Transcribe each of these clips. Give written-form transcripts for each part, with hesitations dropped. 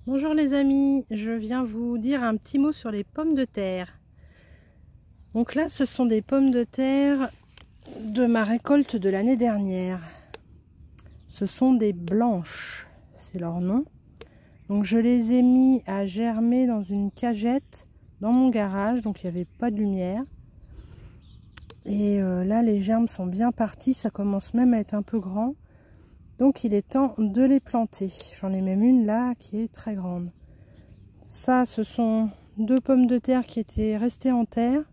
Bonjour les amis, je viens vous dire un petit mot sur les pommes de terre. Donc là, ce sont des pommes de terre de ma récolte de l'année dernière. Ce sont des blanches, c'est leur nom. Donc je les ai mis à germer dans une cagette dans mon garage, donc il n'y avait pas de lumière. Et là, les germes sont bien partis, ça commence même à être un peu grand. Donc il est temps de les planter. J'en ai même une là qui est très grande. Ça, ce sont deux pommes de terre qui étaient restées en terre.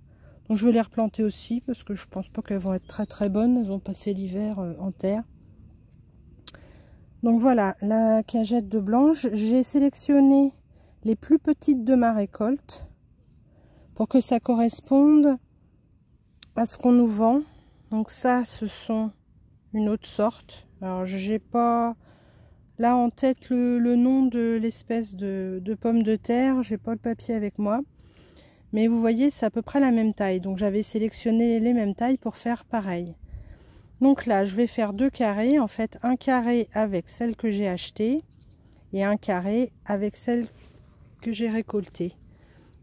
Donc je vais les replanter aussi parce que je pense pas qu'elles vont être très bonnes. Elles ont passé l'hiver en terre. Donc voilà, la cagette de blanche. J'ai sélectionné les plus petites de ma récolte pour que ça corresponde à ce qu'on nous vend. Donc ça, ce sont une autre sorte. Alors j'ai pas là en tête le nom de l'espèce de pomme de terre, j'ai pas le papier avec moi, mais vous voyez c'est à peu près la même taille, donc j'avais sélectionné les mêmes tailles pour faire pareil. Donc là je vais faire deux carrés, en fait un carré avec celle que j'ai achetée et un carré avec celle que j'ai récoltée.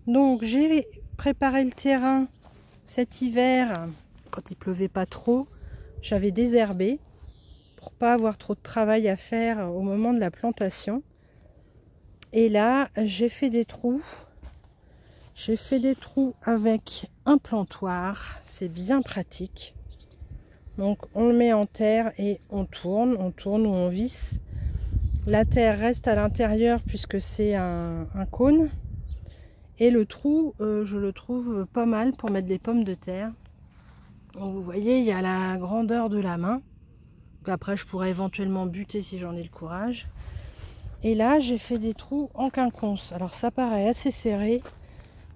Donc j'ai préparé le terrain cet hiver quand il pleuvait pas trop, j'avais désherbé pour pas avoir trop de travail à faire au moment de la plantation. Et là j'ai fait des trous. J'ai fait des trous avec un plantoir, c'est bien pratique. Donc on le met en terre et on tourne ou on visse. La terre reste à l'intérieur puisque c'est un cône. Et le trou, je le trouve pas mal pour mettre des pommes de terre. Donc vous voyez, il y a la grandeur de la main. Après je pourrais éventuellement buter si j'en ai le courage. Et là j'ai fait des trous en quinconce. Alors ça paraît assez serré,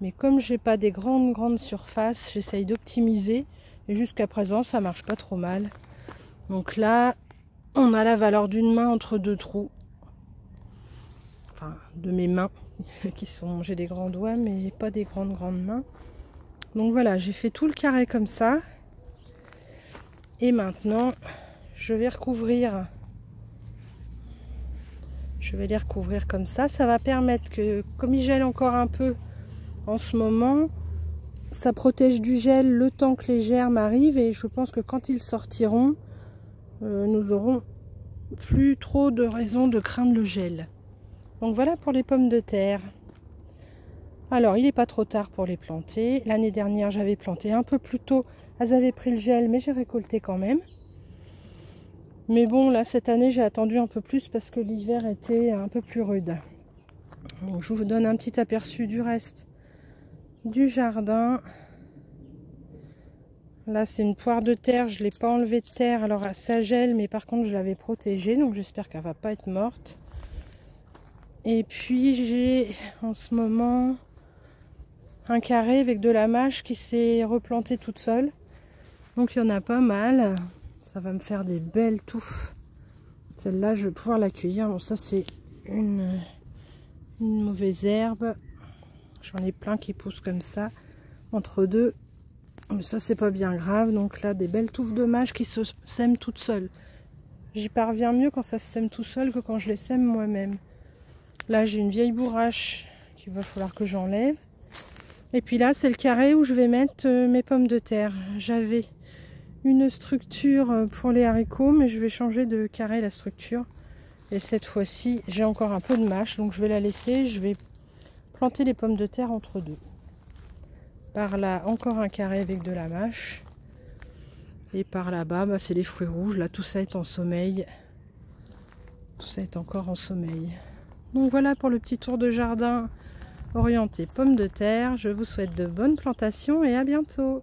mais comme j'ai pas des grandes surfaces, j'essaye d'optimiser. Et jusqu'à présent ça marche pas trop mal. Donc là on a la valeur d'une main entre deux trous. Enfin de mes mains qui sont, j'ai des grands doigts mais pas des grandes mains. Donc voilà, j'ai fait tout le carré comme ça. Et maintenant je vais recouvrir. Je vais les recouvrir comme ça. Ça va permettre que, comme il gèle encore un peu en ce moment, ça protège du gel le temps que les germes arrivent. Et je pense que quand ils sortiront, nous aurons plus trop de raisons de craindre le gel. Donc voilà pour les pommes de terre. Alors il n'est pas trop tard pour les planter. L'année dernière j'avais planté un peu plus tôt. Elles avaient pris le gel mais j'ai récolté quand même. Mais bon, là, cette année, j'ai attendu un peu plus parce que l'hiver était un peu plus rude. Donc, je vous donne un petit aperçu du reste du jardin. Là, c'est une poire de terre. Je ne l'ai pas enlevée de terre. Alors, ça gèle, mais par contre, je l'avais protégée. Donc, j'espère qu'elle ne va pas être morte. Et puis, j'ai en ce moment un carré avec de la mâche qui s'est replantée toute seule. Donc, il y en a pas mal. Ça va me faire des belles touffes. Celle-là, je vais pouvoir l'accueillir. Bon, ça, c'est une mauvaise herbe. J'en ai plein qui poussent comme ça, entre deux. Mais ça, c'est pas bien grave. Donc là, des belles touffes de mâche qui se sèment toutes seules. J'y parviens mieux quand ça se sème tout seul que quand je les sème moi-même. Là, j'ai une vieille bourrache qu'il va falloir que j'enlève. Et puis là, c'est le carré où je vais mettre mes pommes de terre. J'avais une structure pour les haricots, mais je vais changer de carré la structure. Et cette fois-ci, j'ai encore un peu de mâche, donc je vais la laisser. Je vais planter les pommes de terre entre deux. Par là, encore un carré avec de la mâche. Et par là-bas, bah, c'est les fruits rouges. Là, tout ça est en sommeil. Tout ça est encore en sommeil. Donc voilà pour le petit tour de jardin orienté pommes de terre. Je vous souhaite de bonnes plantations et à bientôt.